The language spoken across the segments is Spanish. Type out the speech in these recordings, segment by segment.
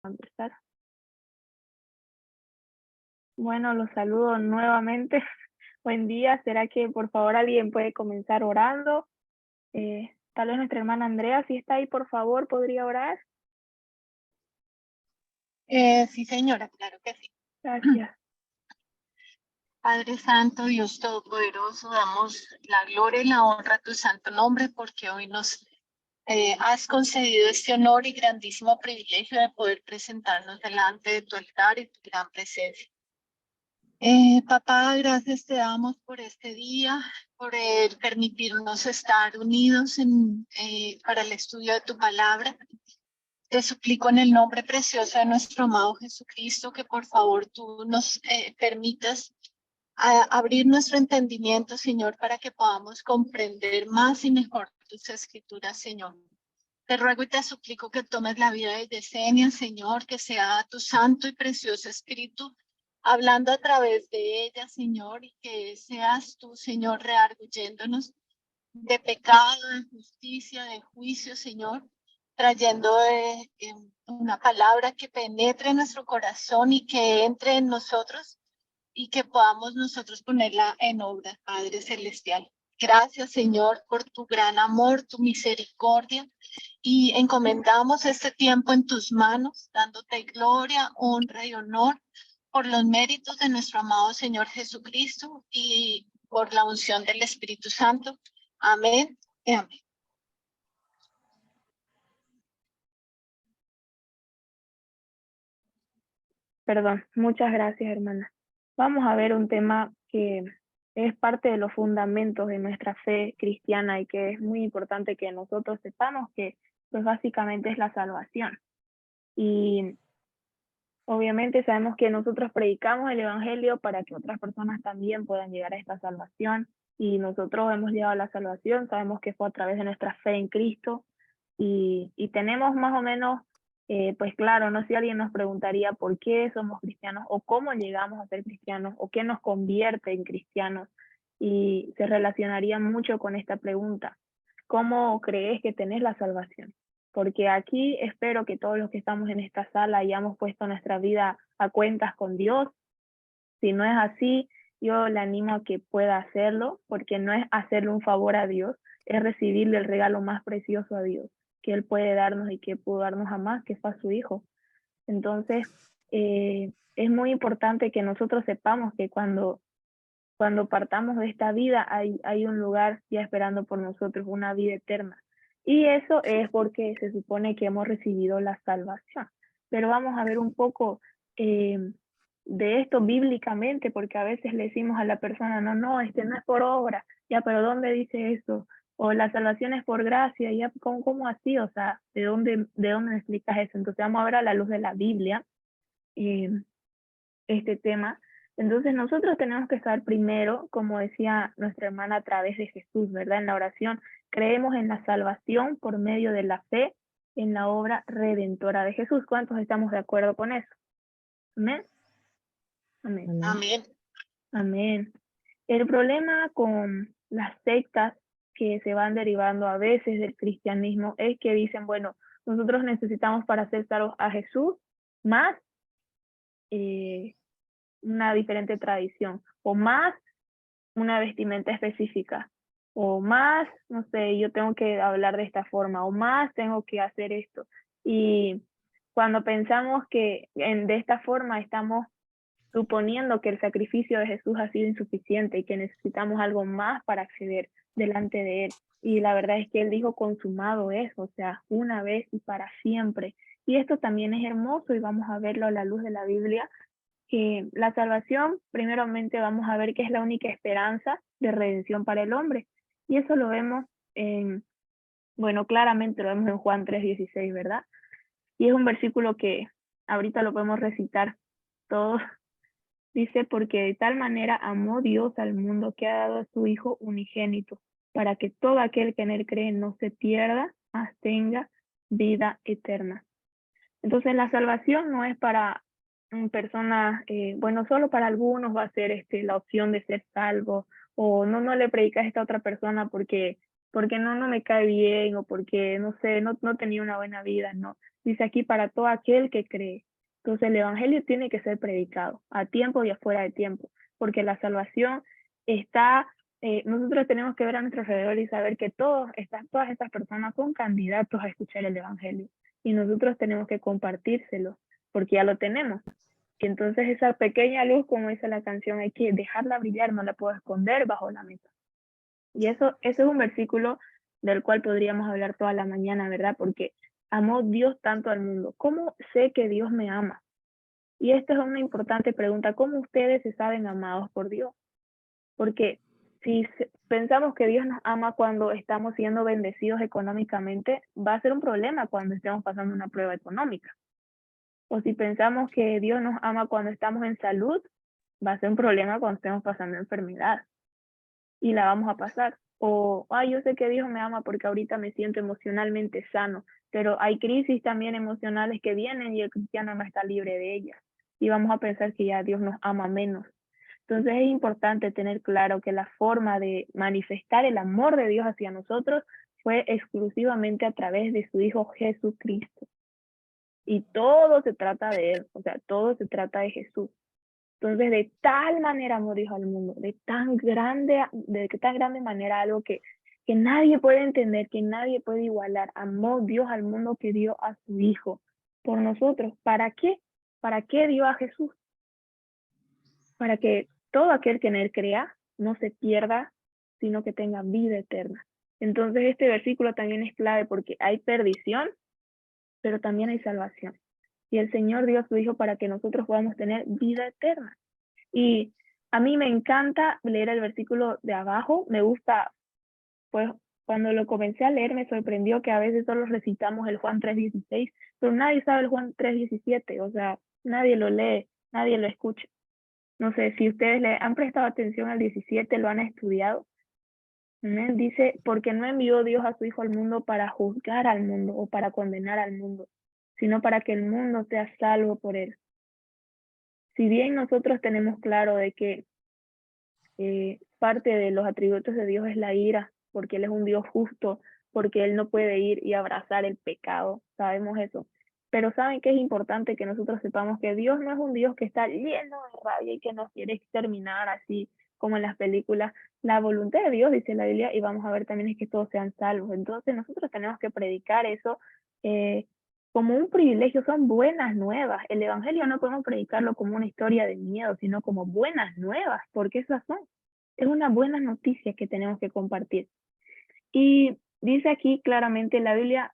empezar. Bueno, los saludo nuevamente. Buen día. ¿Será que por favor alguien puede comenzar orando? Tal vez nuestra hermana Andrea, si está ahí, por favor, podría orar. Sí, señora, claro que sí. Gracias. Padre Santo, Dios Todopoderoso, damos la gloria y la honra a tu santo nombre porque hoy nos has concedido este honor y grandísimo privilegio de poder presentarnos delante de tu altar y tu gran presencia. Papá, gracias te damos por este día, por permitirnos estar unidos para el estudio de tu palabra. Te suplico en el nombre precioso de nuestro amado Jesucristo que por favor tú nos permitas abrir nuestro entendimiento, Señor, para que podamos comprender más y mejor tus escrituras, Señor. Te ruego y te suplico que tomes la vida de Yesenia, Señor, que sea tu santo y precioso Espíritu hablando a través de ella, Señor, y que seas tú, Señor, rearguyéndonos de pecado, de justicia, de juicio, Señor, trayendo una palabra que penetre en nuestro corazón y que entre en nosotros y que podamos nosotros ponerla en obra, Padre Celestial. Gracias, Señor, por tu gran amor, tu misericordia, y encomendamos este tiempo en tus manos, dándote gloria, honra y honor por los méritos de nuestro amado Señor Jesucristo y por la unción del Espíritu Santo. Amén y amén. Perdón, muchas gracias, hermana. Vamos a ver un tema que es parte de los fundamentos de nuestra fe cristiana y que es muy importante que nosotros sepamos que pues básicamente es la salvación. Y obviamente sabemos que nosotros predicamos el Evangelio para que otras personas también puedan llegar a esta salvación. Y nosotros hemos llegado a la salvación, sabemos que fue a través de nuestra fe en Cristo. Y tenemos más o menos, pues claro, no sé si alguien nos preguntaría por qué somos cristianos o cómo llegamos a ser cristianos o qué nos convierte en cristianos. Y se relacionaría mucho con esta pregunta. ¿Cómo crees que tenés la salvación? Porque aquí espero que todos los que estamos en esta sala hayamos puesto nuestra vida a cuentas con Dios. Si no es así, yo le animo a que pueda hacerlo, porque no es hacerle un favor a Dios, es recibirle el regalo más precioso a Dios, que Él puede darnos y que pudo darnos jamás, que fue a su Hijo. Entonces, es muy importante que nosotros sepamos que cuando partamos de esta vida hay un lugar ya esperando por nosotros, una vida eterna. Y eso es porque se supone que hemos recibido la salvación. Pero vamos a ver un poco de esto bíblicamente, porque a veces le decimos a la persona, no, no es por obra, ya, pero ¿dónde dice eso? O la salvación es por gracia, ya, ¿cómo así? O sea, ¿de dónde me explicas eso? Entonces vamos a ver a la luz de la Biblia este tema. Entonces nosotros tenemos que estar primero, como decía nuestra hermana, a través de Jesús, ¿verdad? En la oración creemos en la salvación por medio de la fe en la obra redentora de Jesús. ¿Cuántos estamos de acuerdo con eso? Amén. Amén. Amén. Amén. El problema con las sectas que se van derivando a veces del cristianismo es que dicen, bueno, nosotros necesitamos para ser salvos a Jesús más una diferente tradición o más una vestimenta específica o más, no sé, yo tengo que hablar de esta forma o más tengo que hacer esto. Y cuando pensamos que de esta forma estamos suponiendo que el sacrificio de Jesús ha sido insuficiente y que necesitamos algo más para acceder delante de Él. Y la verdad es que Él dijo consumado es, o sea, una vez y para siempre. Y esto también es hermoso y vamos a verlo a la luz de la Biblia, que la salvación, primeramente vamos a ver que es la única esperanza de redención para el hombre. Y eso lo vemos bueno, claramente lo vemos en Juan 3:16, ¿verdad? Y es un versículo que ahorita lo podemos recitar todos. Dice, porque de tal manera amó Dios al mundo que ha dado a su Hijo unigénito, para que todo aquel que en él cree no se pierda, mas tenga vida eterna. Entonces la salvación no es para personas, bueno, solo para algunos va a ser la opción de ser salvo, o no le predicas a esta otra persona porque porque no me cae bien o porque, no sé, no tenía una buena vida, no. Dice aquí para todo aquel que cree. Entonces el evangelio tiene que ser predicado a tiempo y afuera de tiempo, porque la salvación está, nosotros tenemos que ver a nuestro alrededor y saber que todas estas personas son candidatos a escuchar el evangelio y nosotros tenemos que compartírselo, porque ya lo tenemos. Y entonces esa pequeña luz, como dice la canción, hay que dejarla brillar, no la puedo esconder bajo la mesa. Y eso es un versículo del cual podríamos hablar toda la mañana, ¿verdad? Porque amó Dios tanto al mundo. ¿Cómo sé que Dios me ama? Y esta es una importante pregunta. ¿Cómo ustedes se saben amados por Dios? Porque si pensamos que Dios nos ama cuando estamos siendo bendecidos económicamente, va a ser un problema cuando estemos pasando una prueba económica. O si pensamos que Dios nos ama cuando estamos en salud, va a ser un problema cuando estemos pasando enfermedad y la vamos a pasar. O, yo sé que Dios me ama porque ahorita me siento emocionalmente sano, pero hay crisis también emocionales que vienen y el cristiano no está libre de ellas. Y vamos a pensar que ya Dios nos ama menos. Entonces es importante tener claro que la forma de manifestar el amor de Dios hacia nosotros fue exclusivamente a través de su Hijo Jesucristo. Y todo se trata de Él, o sea, todo se trata de Jesús. Entonces, de tal manera amó Dios al mundo, de tan grande manera, algo que nadie puede entender, que nadie puede igualar. Amó Dios al mundo que dio a su Hijo por nosotros. ¿Para qué? ¿Para qué dio a Jesús? Para que todo aquel que en Él crea no se pierda, sino que tenga vida eterna. Entonces, este versículo también es clave porque hay perdición, pero también hay salvación. Y el Señor dio a su Hijo para que nosotros podamos tener vida eterna. Y a mí me encanta leer el versículo de abajo, me gusta, pues cuando lo comencé a leer me sorprendió que a veces solo recitamos el Juan 3:16, pero nadie sabe el Juan 3:17, o sea, nadie lo lee, nadie lo escucha. No sé, si ustedes le han prestado atención al 17, lo han estudiado. Dice, porque no envió Dios a su Hijo al mundo para juzgar al mundo o para condenar al mundo, sino para que el mundo sea salvo por él. Si bien nosotros tenemos claro de que parte de los atributos de Dios es la ira, porque Él es un Dios justo, porque Él no puede ir y abrazar el pecado, sabemos eso. Pero saben que es importante que nosotros sepamos que Dios no es un Dios que está lleno de rabia y que nos quiere exterminar así como en las películas. La voluntad de Dios, dice la Biblia, y vamos a ver también es que todos sean salvos. Entonces nosotros tenemos que predicar eso como un privilegio, son buenas nuevas. El Evangelio no podemos predicarlo como una historia de miedo, sino como buenas nuevas, porque esas son. Es una buena noticia que tenemos que compartir. Y dice aquí claramente la Biblia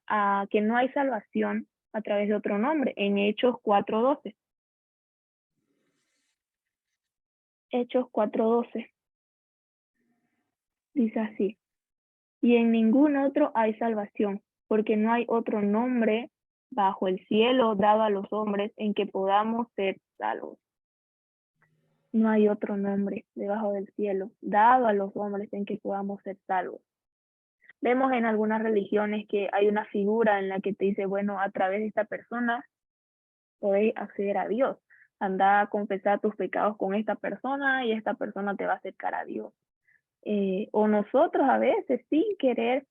que no hay salvación a través de otro nombre, en Hechos 4:12. Hechos 4:12. Dice así, y en ningún otro hay salvación, porque no hay otro nombre bajo el cielo dado a los hombres en que podamos ser salvos. No hay otro nombre debajo del cielo dado a los hombres en que podamos ser salvos. Vemos en algunas religiones que hay una figura en la que te dice, bueno, a través de esta persona podéis acceder a Dios. Anda a confesar tus pecados con esta persona y esta persona te va a acercar a Dios. O nosotros a veces, sin querer,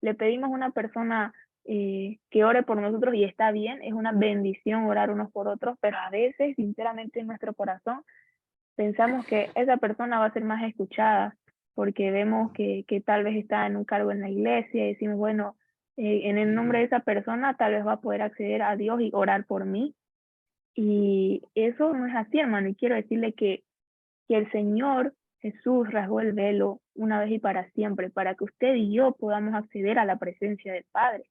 le pedimos a una persona que ore por nosotros y está bien, es una bendición orar unos por otros, pero a veces, sinceramente, en nuestro corazón pensamos que esa persona va a ser más escuchada porque vemos que tal vez está en un cargo en la iglesia y decimos, bueno, en el nombre de esa persona tal vez va a poder acceder a Dios y orar por mí. Y eso no es así, hermano. Y quiero decirle que el Señor Jesús rasgó el velo una vez y para siempre, para que usted y yo podamos acceder a la presencia del Padre.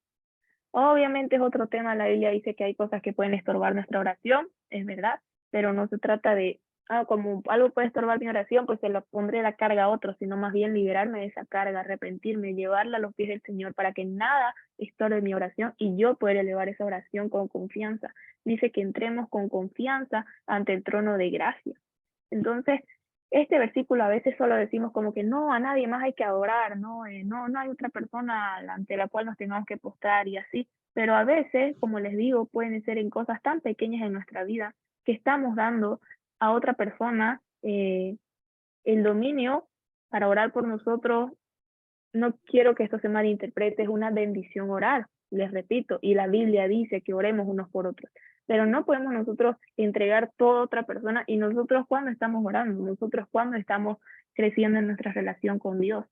Obviamente es otro tema, la Biblia dice que hay cosas que pueden estorbar nuestra oración, es verdad, pero no se trata de, como algo puede estorbar mi oración, pues se lo pondré la carga a otro, sino más bien liberarme de esa carga, arrepentirme, llevarla a los pies del Señor para que nada estorbe mi oración y yo poder elevar esa oración con confianza. Dice que entremos con confianza ante el trono de gracia. Entonces, este versículo a veces solo decimos como que no, a nadie más hay que adorar, no, no hay otra persona ante la cual nos tengamos que postrar y así, pero a veces, como les digo, pueden ser en cosas tan pequeñas en nuestra vida que estamos dando a otra persona el dominio para orar por nosotros no quiero que esto se malinterprete, es una bendición orar, les repito, y la Biblia dice que oremos unos por otros, pero no podemos nosotros entregar todo a otra persona y nosotros cuando estamos orando, nosotros cuando estamos creciendo en nuestra relación con Dios.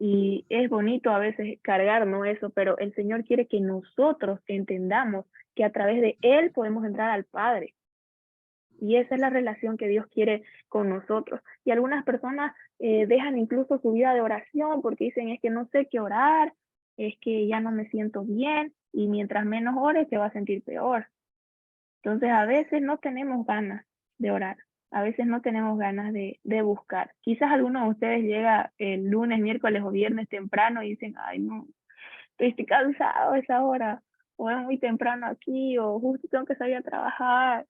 Y es bonito a veces cargar, ¿no? Eso, pero el Señor quiere que nosotros entendamos que a través de Él podemos entrar al Padre. Y esa es la relación que Dios quiere con nosotros. Y algunas personas dejan incluso su vida de oración porque dicen, es que no sé qué orar, es que ya no me siento bien y mientras menos ores te va a sentir peor. Entonces a veces no tenemos ganas de orar, a veces no tenemos ganas de buscar. Quizás alguno de ustedes llega el lunes, miércoles o viernes temprano y dicen, ay no, estoy cansado a esa hora, o es muy temprano aquí, o justo tengo que salir a trabajar.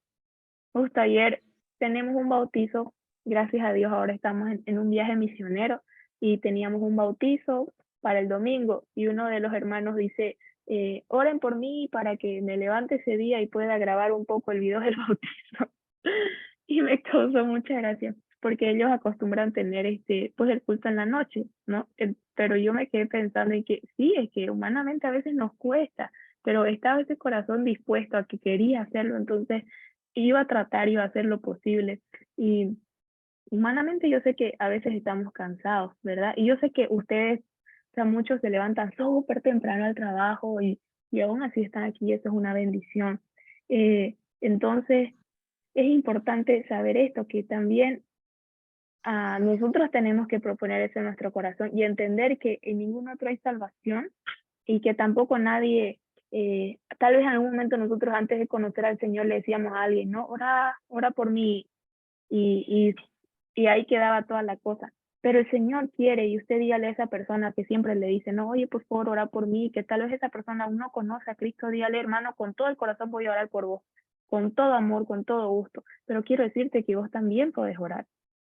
Justo ayer tenemos un bautizo, gracias a Dios ahora estamos en un viaje misionero y teníamos un bautizo para el domingo y uno de los hermanos dice, oren por mí para que me levante ese día y pueda grabar un poco el video del bautizo. Y me causó mucha gracia porque ellos acostumbran tener pues el culto en la noche, ¿no? Pero yo me quedé pensando en que sí, es que humanamente a veces nos cuesta, pero estaba ese corazón dispuesto a que quería hacerlo, entonces iba a tratar, iba a hacer lo posible. Y humanamente yo sé que a veces estamos cansados, ¿verdad? Y yo sé que ustedes, o sea, muchos se levantan súper temprano al trabajo y aún así están aquí, eso es una bendición. Entonces, es importante saber esto, que también nosotros tenemos que proponer eso en nuestro corazón y entender que en ningún otro hay salvación y que tampoco nadie, tal vez en algún momento nosotros antes de conocer al Señor le decíamos a alguien, no, ora por mí y, y ahí quedaba toda la cosa. Pero el Señor quiere y usted dígale a esa persona que siempre le dice, no, oye, por favor, ora por mí, que tal vez esa persona aún no conoce a Cristo, dígale, hermano, con todo el corazón voy a orar por vos, con todo amor, con todo gusto, pero quiero decirte que vos también podés orar,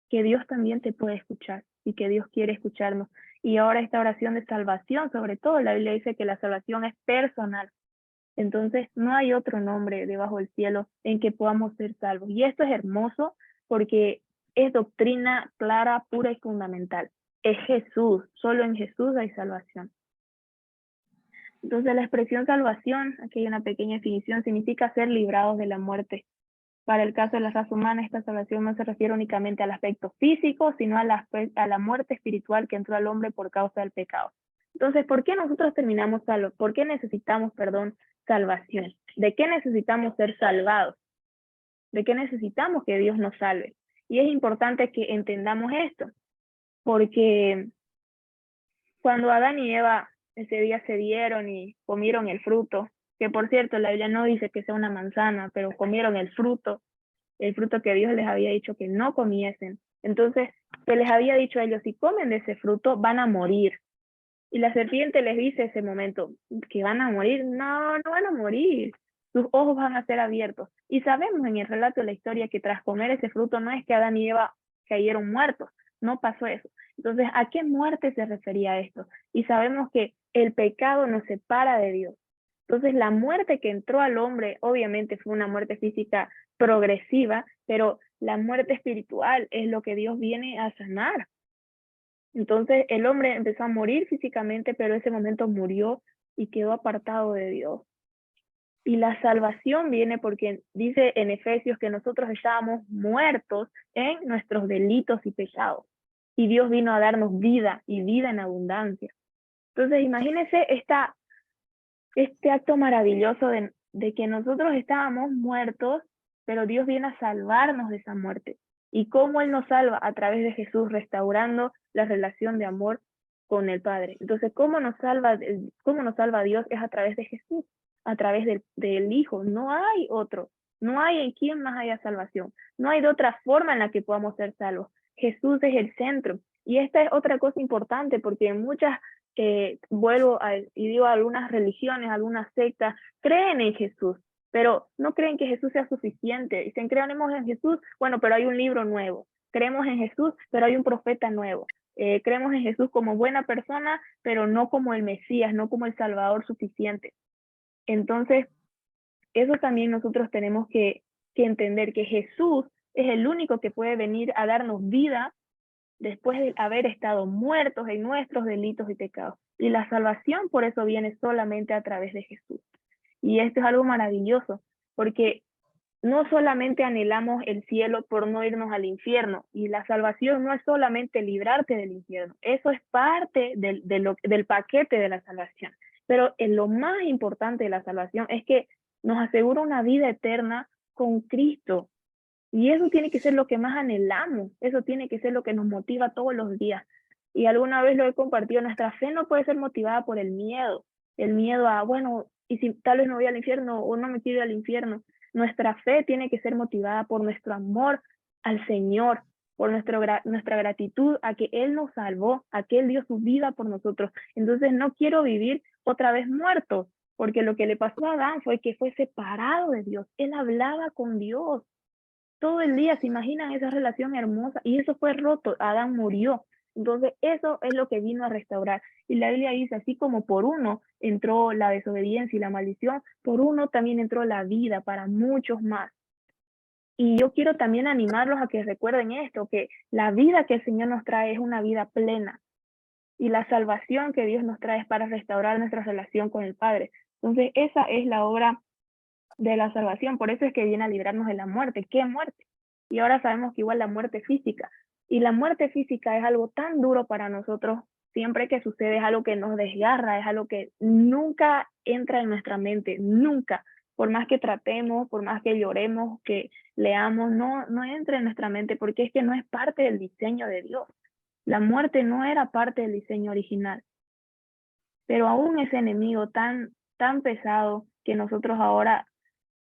que Dios también te puede escuchar y que Dios quiere escucharnos. Y ahora esta oración de salvación, sobre todo la Biblia dice que la salvación es personal. Entonces, no hay otro nombre debajo del cielo en que podamos ser salvos. Y esto es hermoso porque es doctrina clara, pura y fundamental. Es Jesús, solo en Jesús hay salvación. Entonces, la expresión salvación, aquí hay una pequeña definición, significa ser librados de la muerte. Para el caso de la raza humana, esta salvación no se refiere únicamente al aspecto físico, sino a la muerte espiritual que entró al hombre por causa del pecado. Entonces, ¿por qué nosotros terminamos salvos? ¿Por qué necesitamos, perdón, salvación? ¿De qué necesitamos ser salvados? ¿De qué necesitamos que Dios nos salve? Y es importante que entendamos esto, porque cuando Adán y Eva ese día se dieron y comieron el fruto, que por cierto la Biblia no dice que sea una manzana, pero comieron el fruto que Dios les había dicho que no comiesen. Entonces, se les había dicho a ellos, si comen de ese fruto, van a morir. Y la serpiente les dice ese momento, que van a morir. No, no van a morir. Sus ojos van a ser abiertos. Y sabemos en el relato de la historia que tras comer ese fruto no es que Adán y Eva cayeron muertos. No pasó eso. Entonces, ¿a qué muerte se refería esto? Y sabemos que el pecado nos separa de Dios. Entonces, la muerte que entró al hombre, obviamente fue una muerte física progresiva, pero la muerte espiritual es lo que Dios viene a sanar. Entonces el hombre empezó a morir físicamente, pero ese momento murió y quedó apartado de Dios. Y la salvación viene porque dice en Efesios que nosotros estábamos muertos en nuestros delitos y pecados. Y Dios vino a darnos vida y vida en abundancia. Entonces imagínense este acto maravilloso de que nosotros estábamos muertos, pero Dios viene a salvarnos de esa muerte. ¿Y cómo Él nos salva? A través de Jesús, restaurando la relación de amor con el Padre. Entonces, ¿cómo nos salva Dios? Es a través de Jesús, a través del Hijo. No hay otro. No hay en quien más haya salvación. No hay de otra forma en la que podamos ser salvos. Jesús es el centro. Y esta es otra cosa importante porque muchas y digo, algunas religiones, algunas sectas, creen en Jesús, pero no creen que Jesús sea suficiente. Dicen, creemos en Jesús, bueno, pero hay un libro nuevo. Creemos en Jesús, pero hay un profeta nuevo. Creemos en Jesús como buena persona, pero no como el Mesías, no como el Salvador suficiente. Entonces, eso también nosotros tenemos que entender que Jesús es el único que puede venir a darnos vida después de haber estado muertos en nuestros delitos y pecados. Y la salvación por eso viene solamente a través de Jesús. Y esto es algo maravilloso, porque no solamente anhelamos el cielo por no irnos al infierno, y la salvación no es solamente librarte del infierno, eso es parte del paquete de la salvación. Pero lo más importante de la salvación es que nos asegura una vida eterna con Cristo. Y eso tiene que ser lo que más anhelamos, eso tiene que ser lo que nos motiva todos los días. Y alguna vez lo he compartido, nuestra fe no puede ser motivada por el miedo a, bueno, y si tal vez me voy al infierno o no me quiero ir al infierno. Nuestra fe tiene que ser motivada por nuestro amor al Señor, por nuestra gratitud a que Él nos salvó, a que Él dio su vida por nosotros. Entonces no quiero vivir otra vez muerto, porque lo que le pasó a Adán fue que fue separado de Dios. Él hablaba con Dios todo el día, se imaginan esa relación hermosa, y eso fue roto, Adán murió. Entonces eso es lo que vino a restaurar. Y la Biblia dice, así como por uno entró la desobediencia y la maldición, por uno también entró la vida para muchos más. Y yo quiero también animarlos a que recuerden esto, que la vida que el Señor nos trae es una vida plena. Y la salvación que Dios nos trae es para restaurar nuestra relación con el Padre. Entonces esa es la obra de la salvación, por eso es que viene a librarnos de la muerte. ¿Qué muerte? Y ahora sabemos que igual la muerte física. Y la muerte física es algo tan duro para nosotros, siempre que sucede es algo que nos desgarra, es algo que nunca entra en nuestra mente, nunca. Por más que tratemos, por más que lloremos, que leamos, no entra en nuestra mente porque es que no es parte del diseño de Dios. La muerte no era parte del diseño original. Pero aún ese enemigo tan pesado que nosotros ahora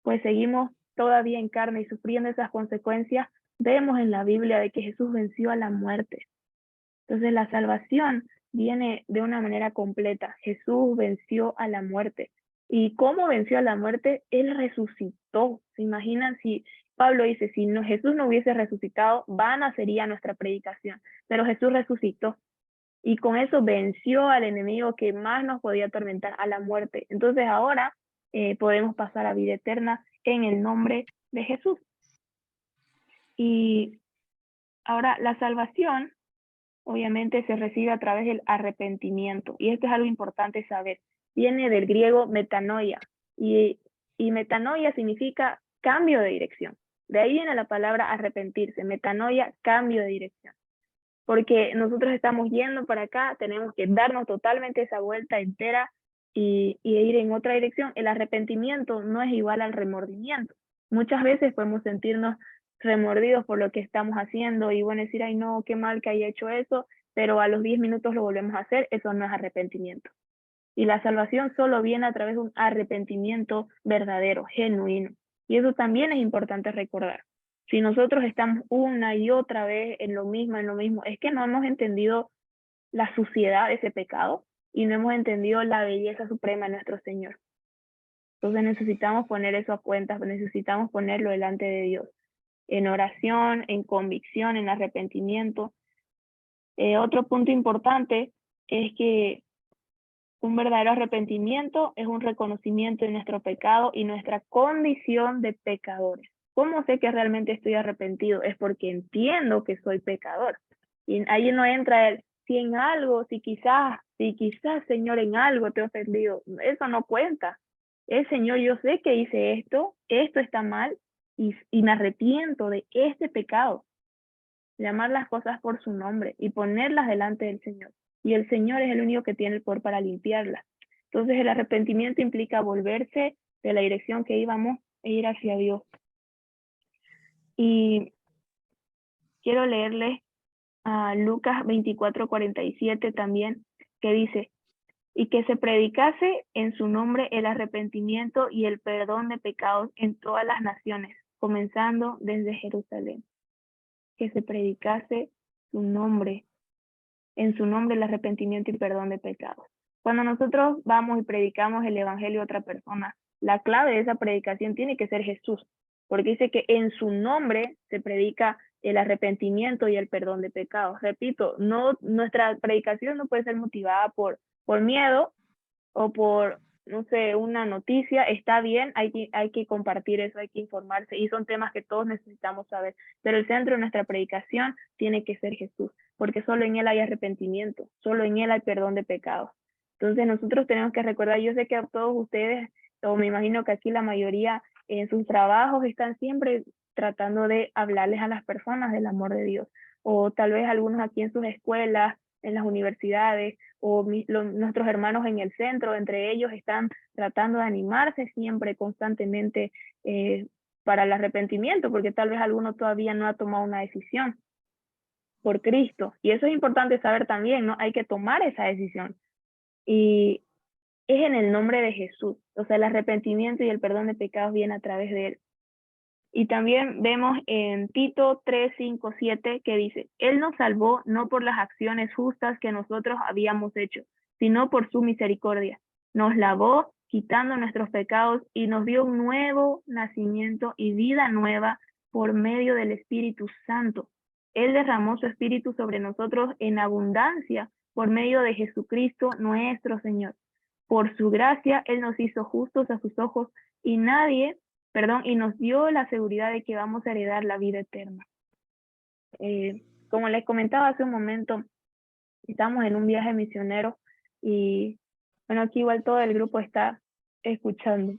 pues seguimos todavía en carne y sufriendo esas consecuencias, vemos en la Biblia de que Jesús venció a la muerte. Entonces la salvación viene de una manera completa. Jesús venció a la muerte. ¿Y cómo venció a la muerte? Él resucitó. ¿Se imaginan si Pablo dice, si no, Jesús no hubiese resucitado, vana sería nuestra predicación? Pero Jesús resucitó. Y con eso venció al enemigo que más nos podía atormentar, a la muerte. Entonces ahora podemos pasar a vida eterna en el nombre de Jesús. Y ahora la salvación obviamente se recibe a través del arrepentimiento. Y esto es algo importante saber. Viene del griego metanoia. Y metanoia significa cambio de dirección. De ahí viene la palabra arrepentirse. Metanoia, cambio de dirección. Porque nosotros estamos yendo para acá, tenemos que darnos totalmente esa vuelta entera y ir en otra dirección. El arrepentimiento no es igual al remordimiento. Muchas veces podemos sentirnos remordidos por lo que estamos haciendo y bueno, decir, ay no, qué mal que haya hecho eso, pero a los 10 minutos lo volvemos a hacer, eso no es arrepentimiento. Y la salvación solo viene a través de un arrepentimiento verdadero, genuino. Y eso también es importante recordar. Si nosotros estamos una y otra vez en lo mismo, es que no hemos entendido la suciedad de ese pecado y no hemos entendido la belleza suprema de nuestro Señor. Entonces necesitamos poner eso a cuentas, necesitamos ponerlo delante de Dios, en oración, en convicción, en arrepentimiento. Otro punto importante es que un verdadero arrepentimiento es un reconocimiento de nuestro pecado y nuestra condición de pecadores. ¿Cómo sé que realmente estoy arrepentido? Es porque entiendo que soy pecador. Y ahí no entra el, si quizás, Señor, en algo te he ofendido. Eso no cuenta. Señor, yo sé que hice esto está mal y me arrepiento de este pecado. Llamar las cosas por su nombre y ponerlas delante del Señor. Y el Señor es el único que tiene el poder para limpiarlas. Entonces el arrepentimiento implica volverse de la dirección que íbamos e ir hacia Dios. Y quiero leerles a Lucas 24:47 también, que dice, y que se predicase en su nombre el arrepentimiento y el perdón de pecados en todas las naciones, comenzando desde Jerusalén. Que se predicase su nombre, en su nombre el arrepentimiento y perdón de pecados. Cuando nosotros vamos y predicamos el evangelio a otra persona, la clave de esa predicación tiene que ser Jesús, porque dice que en su nombre se predica el arrepentimiento y el perdón de pecados. Repito, nuestra predicación no puede ser motivada por miedo o por no sé, una noticia, está bien, hay que compartir eso, hay que informarse, y son temas que todos necesitamos saber, pero el centro de nuestra predicación tiene que ser Jesús, porque solo en Él hay arrepentimiento, solo en Él hay perdón de pecados. Entonces nosotros tenemos que recordar, yo sé que a todos ustedes, o me imagino que aquí la mayoría en sus trabajos están siempre tratando de hablarles a las personas del amor de Dios, o tal vez algunos aquí en sus escuelas, en las universidades, o nuestros hermanos en el centro, entre ellos están tratando de animarse siempre, constantemente, para el arrepentimiento, porque tal vez alguno todavía no ha tomado una decisión por Cristo. Y eso es importante saber también, ¿no? Hay que tomar esa decisión. Y es en el nombre de Jesús. O sea, el arrepentimiento y el perdón de pecados viene a través de Él. Y también vemos en Tito 3, 5, 7 que dice, Él nos salvó no por las acciones justas que nosotros habíamos hecho, sino por su misericordia. Nos lavó quitando nuestros pecados y nos dio un nuevo nacimiento y vida nueva por medio del Espíritu Santo. Él derramó su Espíritu sobre nosotros en abundancia por medio de Jesucristo nuestro Señor. Por su gracia, Él nos hizo justos a sus ojos y y nos dio la seguridad de que vamos a heredar la vida eterna. Como les comentaba hace un momento, estamos en un viaje misionero y bueno, aquí igual todo el grupo está escuchando,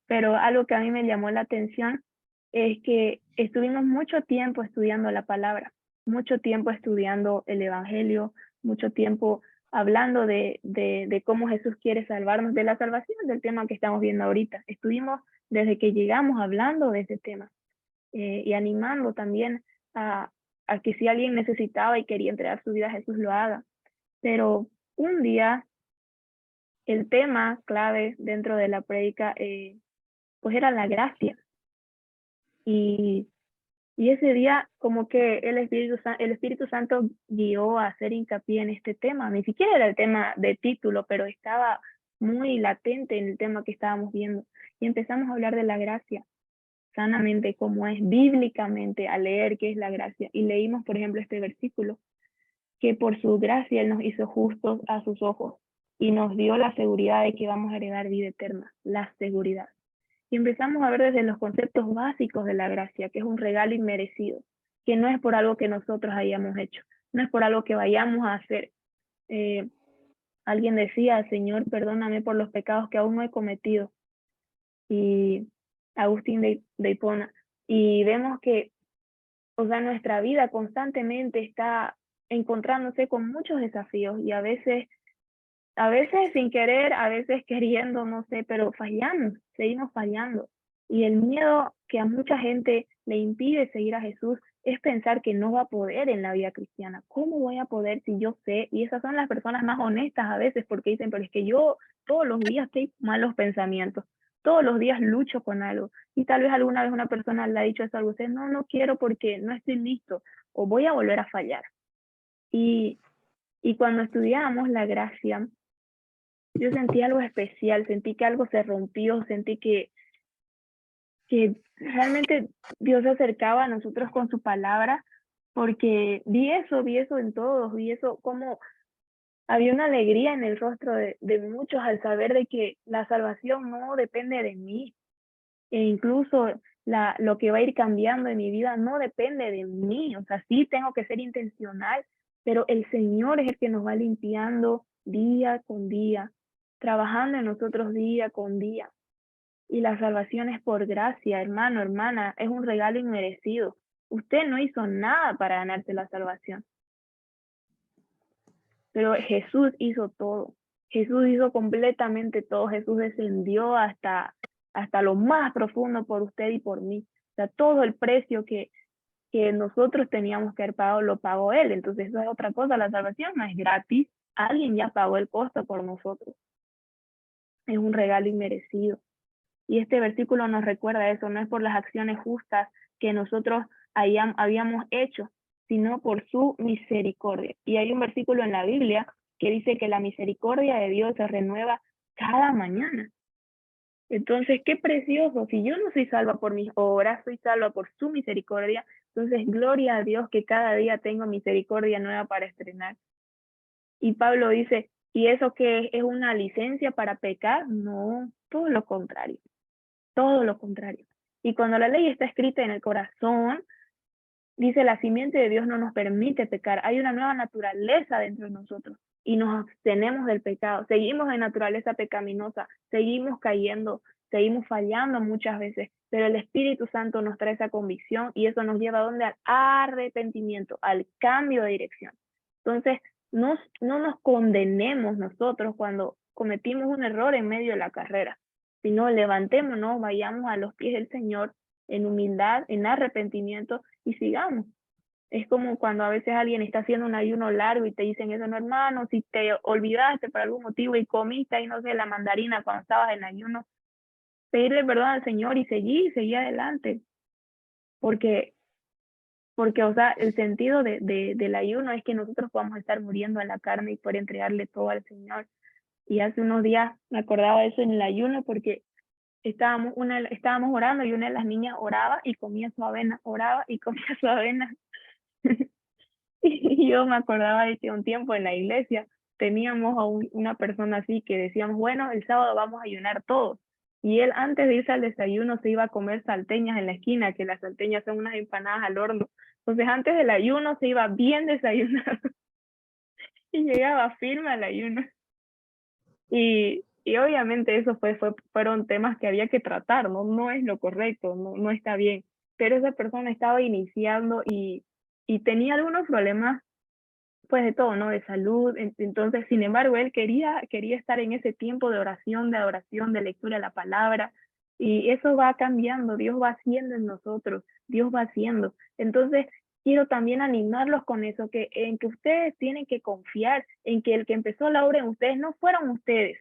pero algo que a mí me llamó la atención es que estuvimos mucho tiempo estudiando la palabra, mucho tiempo estudiando el evangelio, mucho tiempo hablando de cómo Jesús quiere salvarnos, de la salvación, del tema que estamos viendo ahorita. Estuvimos desde que llegamos hablando de ese tema y animando también a que si alguien necesitaba y quería entregar su vida a Jesús, lo haga. Pero un día el tema clave dentro de la prédica pues era la gracia. Y ese día como que el Espíritu Santo guió a hacer hincapié en este tema. Ni siquiera era el tema de título, pero estaba muy latente en el tema que estábamos viendo. Y empezamos a hablar de la gracia sanamente, como es bíblicamente, a leer qué es la gracia. Y leímos, por ejemplo, este versículo, que por su gracia Él nos hizo justos a sus ojos y nos dio la seguridad de que vamos a heredar vida eterna, la seguridad. Y empezamos a ver desde los conceptos básicos de la gracia, que es un regalo inmerecido, que no es por algo que nosotros hayamos hecho, no es por algo que vayamos a hacer. Alguien decía, Señor, perdóname por los pecados que aún no he cometido. Y Agustín de Hipona. Y vemos que, o sea, nuestra vida constantemente está encontrándose con muchos desafíos y a veces sin querer, a veces queriendo, no sé, pero fallamos, seguimos fallando. Y el miedo que a mucha gente le impide seguir a Jesús es pensar que no va a poder en la vida cristiana. ¿Cómo voy a poder si yo sé? Y esas son las personas más honestas a veces porque dicen, pero es que yo todos los días tengo malos pensamientos, todos los días lucho con algo. Y tal vez alguna vez una persona le ha dicho eso a usted, no, no quiero porque no estoy listo o voy a volver a fallar. Y cuando estudiamos la gracia, yo sentí algo especial, sentí que algo se rompió, sentí que realmente Dios se acercaba a nosotros con su palabra, porque vi eso en todos, vi eso como había una alegría en el rostro de muchos al saber de que la salvación no depende de mí, e incluso lo que va a ir cambiando en mi vida no depende de mí, o sea, sí tengo que ser intencional, pero el Señor es el que nos va limpiando día con día, trabajando en nosotros día con día. Y la salvación es por gracia, hermano, hermana, es un regalo inmerecido. Usted no hizo nada para ganarse la salvación, pero Jesús hizo todo. Jesús hizo completamente todo. Jesús descendió hasta lo más profundo por usted y por mí. O sea, todo el precio que nosotros teníamos que haber pagado, lo pagó Él. Entonces, eso es otra cosa. La salvación no es gratis. Alguien ya pagó el costo por nosotros. Es un regalo inmerecido. Y este versículo nos recuerda eso, no es por las acciones justas que nosotros habíamos hecho, sino por su misericordia. Y hay un versículo en la Biblia que dice que la misericordia de Dios se renueva cada mañana. Entonces, qué precioso, si yo no soy salva por mis obras, soy salva por su misericordia, entonces gloria a Dios que cada día tengo misericordia nueva para estrenar. Y Pablo dice, ¿Y eso qué es una licencia para pecar? No, todo lo contrario, todo lo contrario. Y cuando la ley está escrita en el corazón, dice, la simiente de Dios no nos permite pecar. Hay una nueva naturaleza dentro de nosotros y nos abstenemos del pecado. Seguimos en naturaleza pecaminosa, seguimos cayendo, seguimos fallando muchas veces, pero el Espíritu Santo nos trae esa convicción y eso nos lleva a donde? Al arrepentimiento, al cambio de dirección. Entonces, no nos condenemos nosotros cuando cometimos un error en medio de la carrera, sino levantémonos, vayamos a los pies del Señor en humildad, en arrepentimiento y sigamos. Es como cuando a veces alguien está haciendo un ayuno largo y te dicen eso, no hermano, si te olvidaste por algún motivo y comiste ahí, no sé, la mandarina cuando estabas en ayuno, pedirle perdón al Señor y seguir adelante. Porque, o sea, el sentido del ayuno es que nosotros podamos estar muriendo a la carne y poder entregarle todo al Señor. Y hace unos días me acordaba de eso en el ayuno porque estábamos orando y una de las niñas oraba y comía su avena, oraba y comía su avena. Y yo me acordaba de que un tiempo en la iglesia teníamos a una persona así que decíamos, bueno, el sábado vamos a ayunar todos. Y él antes de irse al desayuno se iba a comer salteñas en la esquina, que las salteñas son unas empanadas al horno. Entonces antes del ayuno se iba bien desayunado y llegaba firme al ayuno. Y obviamente eso fueron temas que había que tratar, ¿no? No es lo correcto, no está bien. Pero esa persona estaba iniciando y tenía algunos problemas, pues de todo, ¿no? De salud. Entonces, sin embargo, él quería estar en ese tiempo de oración, de adoración, de lectura de la palabra. Y eso va cambiando, Dios va haciendo en nosotros, Dios va haciendo. Entonces, quiero también animarlos con eso, en que ustedes tienen que confiar en que el que empezó la obra en ustedes no fueron ustedes,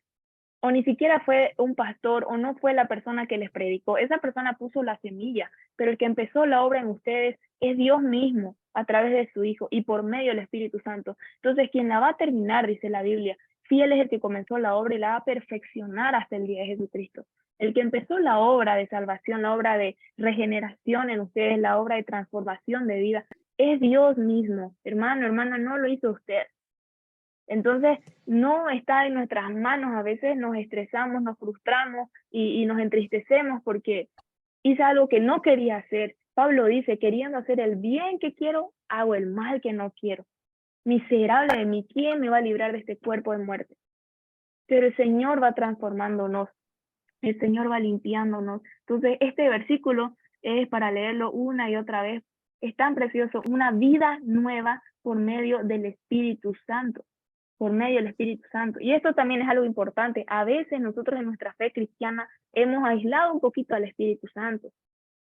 o ni siquiera fue un pastor, o no fue la persona que les predicó. Esa persona puso la semilla, pero el que empezó la obra en ustedes es Dios mismo, a través de su Hijo y por medio del Espíritu Santo. Entonces, quien la va a terminar, dice la Biblia, fiel es el que comenzó la obra y la va a perfeccionar hasta el día de Jesucristo. El que empezó la obra de salvación, la obra de regeneración en ustedes, la obra de transformación de vida, es Dios mismo. Hermano, hermana, no lo hizo usted. Entonces, no está en nuestras manos. A veces nos estresamos, nos frustramos y nos entristecemos porque hice algo que no quería hacer. Pablo dice, queriendo hacer el bien que quiero, hago el mal que no quiero. Miserable de mí, ¿quién me va a librar de este cuerpo de muerte? Pero el Señor va transformándonos, el Señor va limpiándonos. Entonces, este versículo es para leerlo una y otra vez. Es tan precioso, una vida nueva por medio del Espíritu Santo, por medio del Espíritu Santo. Y esto también es algo importante. A veces nosotros en nuestra fe cristiana hemos aislado un poquito al Espíritu Santo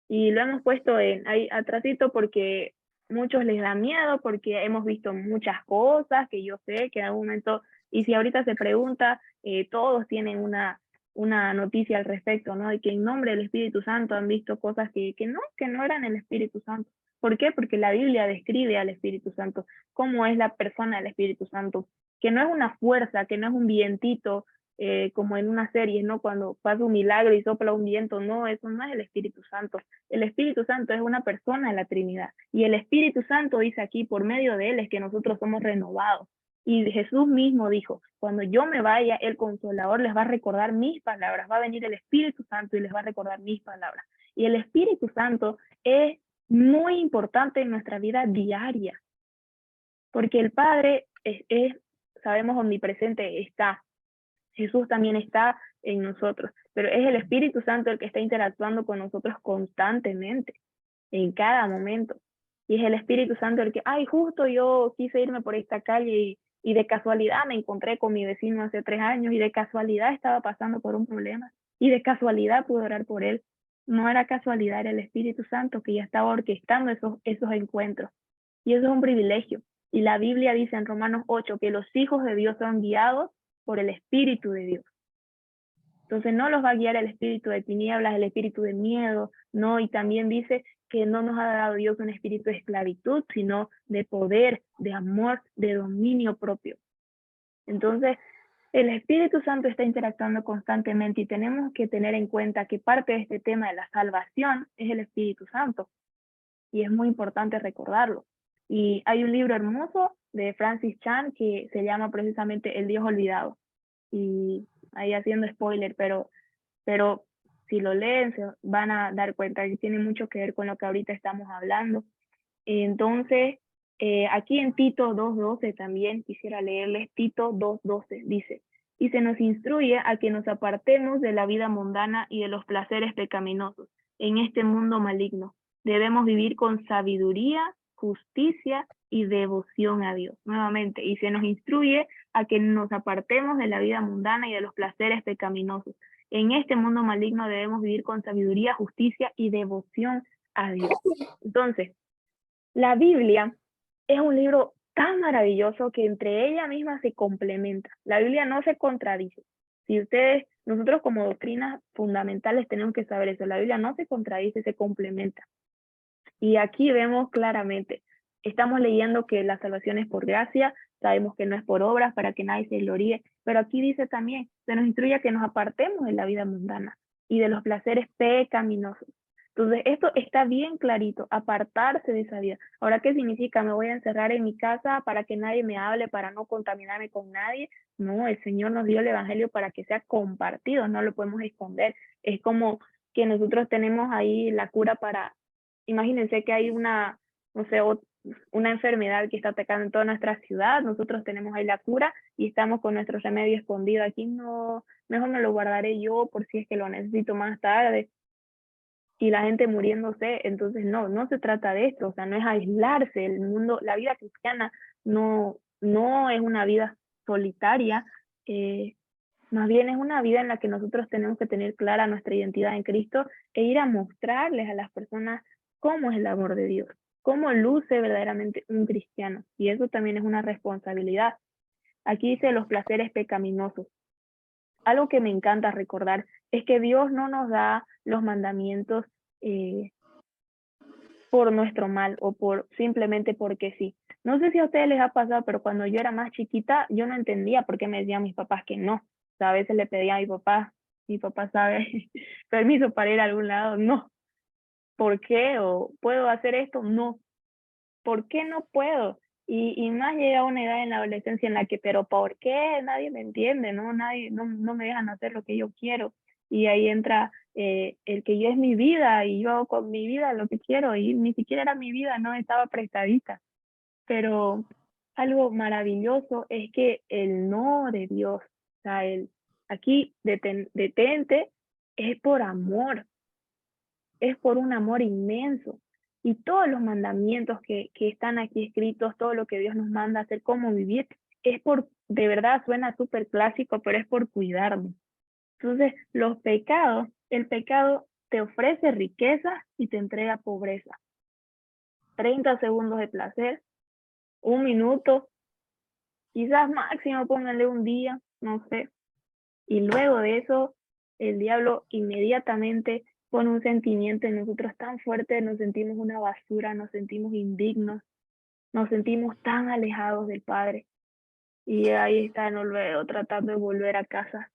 y lo hemos puesto ahí atrásito porque muchos les da miedo, porque hemos visto muchas cosas que yo sé que en algún momento, y si ahorita se pregunta, todos tienen una noticia al respecto, ¿no? De que en nombre del Espíritu Santo han visto cosas que no eran el Espíritu Santo. ¿Por qué? Porque la Biblia describe al Espíritu Santo, cómo es la persona del Espíritu Santo, que no es una fuerza, que no es un vientito, como en una serie, ¿no? Cuando pasa un milagro y sopla un viento, no, eso no es el Espíritu Santo. El Espíritu Santo es una persona de la Trinidad. Y el Espíritu Santo dice aquí, por medio de él es que nosotros somos renovados. Y Jesús mismo dijo, cuando yo me vaya, el Consolador les va a recordar mis palabras, va a venir el Espíritu Santo y les va a recordar mis palabras. Y el Espíritu Santo es muy importante en nuestra vida diaria, porque el Padre sabemos, omnipresente, está. Jesús también está en nosotros, pero es el Espíritu Santo el que está interactuando con nosotros constantemente, en cada momento. Y es el Espíritu Santo el que, ay, justo yo quise irme por esta calle y de casualidad me encontré con mi vecino hace 3 años y de casualidad estaba pasando por un problema y de casualidad pude orar por él. No era casualidad, era el Espíritu Santo que ya estaba orquestando esos encuentros. Y eso es un privilegio. Y la Biblia dice en Romanos 8 que los hijos de Dios son guiados por el Espíritu de Dios. Entonces no los va a guiar el espíritu de tinieblas, el espíritu de miedo, no, y también dice que no nos ha dado Dios un espíritu de esclavitud, sino de poder, de amor, de dominio propio. Entonces, el Espíritu Santo está interactuando constantemente y tenemos que tener en cuenta que parte de este tema de la salvación es el Espíritu Santo. Y es muy importante recordarlo. Y hay un libro hermoso de Francis Chan que se llama precisamente El Dios Olvidado. Y ahí haciendo spoiler, pero si lo leen se van a dar cuenta que tiene mucho que ver con lo que ahorita estamos hablando. Entonces, aquí en Tito 2:12 también quisiera leerles Tito 2:12, dice, y se nos instruye a que nos apartemos de la vida mundana y de los placeres pecaminosos en este mundo maligno. Debemos vivir con sabiduría, justicia y devoción a Dios. Nuevamente, y se nos instruye a que nos apartemos de la vida mundana y de los placeres pecaminosos. En este mundo maligno debemos vivir con sabiduría, justicia y devoción a Dios. Entonces, la Biblia es un libro tan maravilloso que entre ella misma se complementa. La Biblia no se contradice. Si nosotros como doctrinas fundamentales tenemos que saber eso. La Biblia no se contradice, se complementa. Y aquí vemos claramente, estamos leyendo que la salvación es por gracia, sabemos que no es por obras para que nadie se gloríe, pero aquí dice también, se nos instruye a que nos apartemos de la vida mundana y de los placeres pecaminosos. Entonces, esto está bien clarito, apartarse de esa vida. Ahora, ¿qué significa? ¿Me voy a encerrar en mi casa para que nadie me hable, para no contaminarme con nadie? No, el Señor nos dio el Evangelio para que sea compartido, no lo podemos esconder. Es como que nosotros tenemos ahí la cura para, imagínense que hay una, no sé, una enfermedad que está atacando en toda nuestra ciudad, nosotros tenemos ahí la cura y estamos con nuestro remedio escondido. Aquí no, mejor me lo guardaré yo por si es que lo necesito más tarde. Y la gente muriéndose, entonces no se trata de esto, o sea, no es aislarse, el mundo, la vida cristiana no es una vida solitaria, más bien es una vida en la que nosotros tenemos que tener clara nuestra identidad en Cristo e ir a mostrarles a las personas cómo es el amor de Dios, cómo luce verdaderamente un cristiano, y eso también es una responsabilidad. Aquí dice los placeres pecaminosos. Algo que me encanta recordar es que Dios no nos da los mandamientos por nuestro mal o simplemente porque sí. No sé si a ustedes les ha pasado, pero cuando yo era más chiquita, yo no entendía por qué me decían mis papás que no. O sea, a veces le pedía a mi papá sabe, permiso para ir a algún lado, no. ¿Por qué? ¿O puedo hacer esto? No. ¿Por qué no puedo? Y más llega a una edad en la adolescencia en la que, pero ¿por qué? Nadie me entiende, ¿no? Nadie, no me dejan hacer lo que yo quiero. Y ahí entra el que yo es mi vida y yo hago con mi vida lo que quiero y ni siquiera era mi vida, no estaba prestadita. Pero algo maravilloso es que el no de Dios, o sea, aquí detente, es por amor, es por un amor inmenso. Y todos los mandamientos que están aquí escritos, todo lo que Dios nos manda a hacer, cómo vivir, es por, de verdad suena súper clásico, pero es por cuidarnos. Entonces, el pecado te ofrece riqueza y te entrega pobreza. 30 segundos de placer, 1 minuto, quizás máximo pónganle un día, no sé. Y luego de eso, el diablo inmediatamente pone un sentimiento en nosotros tan fuerte, nos sentimos una basura, nos sentimos indignos, nos sentimos tan alejados del Padre. Y ahí está luego tratando de volver a casa.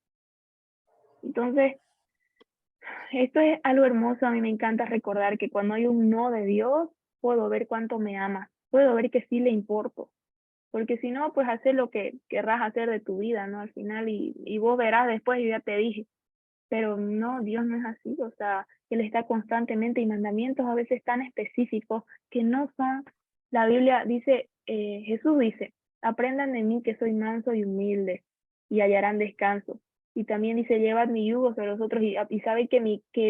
Entonces, esto es algo hermoso, a mí me encanta recordar que cuando hay un no de Dios, puedo ver cuánto me ama, puedo ver que sí le importo, porque si no, pues hacer lo que querrás hacer de tu vida, ¿no? Al final, y vos verás después, yo ya te dije, pero no, Dios no es así, o sea, Él está constantemente y mandamientos a veces tan específicos que no son, la Biblia dice, Jesús dice, aprendan de mí que soy manso y humilde y hallarán descanso. Y también dice, llevad mi yugo sobre vosotros y saben que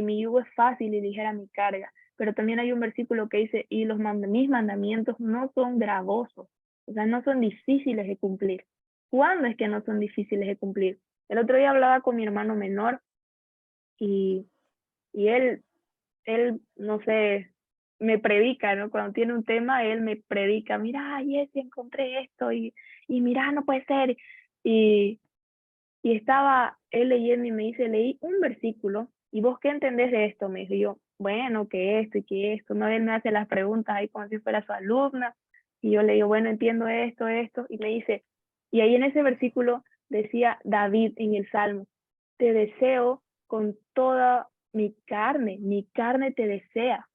mi yugo es fácil y ligera mi carga. Pero también hay un versículo que dice, y mis mandamientos no son gravosos, o sea, no son difíciles de cumplir. ¿Cuándo es que no son difíciles de cumplir? El otro día hablaba con mi hermano menor y, y no sé, me predica, ¿no? Cuando tiene un tema, él me predica, mira, Jessy, encontré esto y mira, no puede ser. Y, y estaba él leyendo y me dice, leí un versículo, ¿y vos qué entendés de esto? Me dijo yo, bueno, que esto y que esto, ¿no? Él me hace las preguntas ahí como si fuera su alumna, y yo le digo, bueno, entiendo esto, y me dice, y ahí en ese versículo decía David en el Salmo, te deseo con toda mi carne te desea.